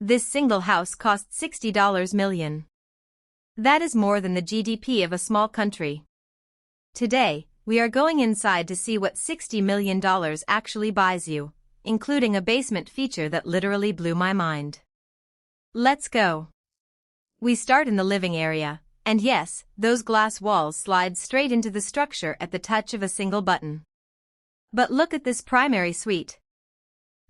This single house cost $60 million. That is more than the GDP of a small country. Today, we are going inside to see what $60 million actually buys you, including a basement feature that literally blew my mind. Let's go. We start in the living area, and yes, those glass walls slide straight into the structure at the touch of a single button. But look at this primary suite.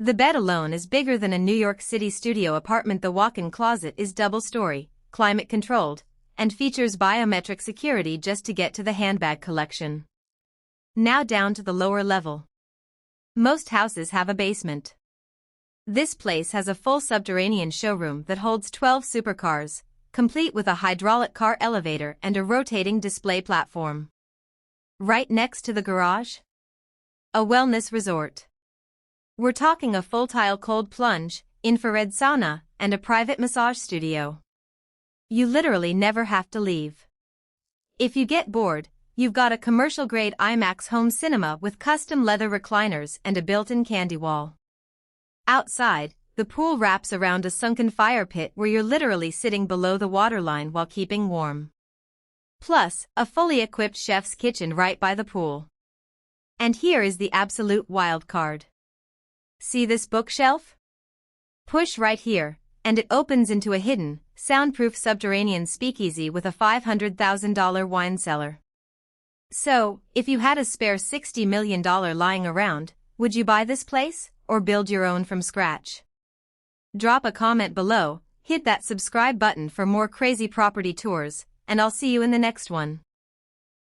The bed alone is bigger than a New York City studio apartment. The walk-in closet is double-story, climate-controlled, and features biometric security just to get to the handbag collection. Now down to the lower level. Most houses have a basement. This place has a full subterranean showroom that holds 12 supercars, complete with a hydraulic car elevator and a rotating display platform. Right next to the garage? A wellness resort. We're talking a full tile cold plunge, infrared sauna, and a private massage studio. You literally never have to leave. If you get bored, you've got a commercial-grade IMAX home cinema with custom leather recliners and a built-in candy wall. Outside, the pool wraps around a sunken fire pit where you're literally sitting below the waterline while keeping warm. Plus, a fully equipped chef's kitchen right by the pool. And here is the absolute wild card. See this bookshelf? Push right here, and it opens into a hidden, soundproof subterranean speakeasy with a $500,000 wine cellar. So, if you had a spare $60 million lying around, would you buy this place, or build your own from scratch? Drop a comment below, hit that subscribe button for more crazy property tours, and I'll see you in the next one.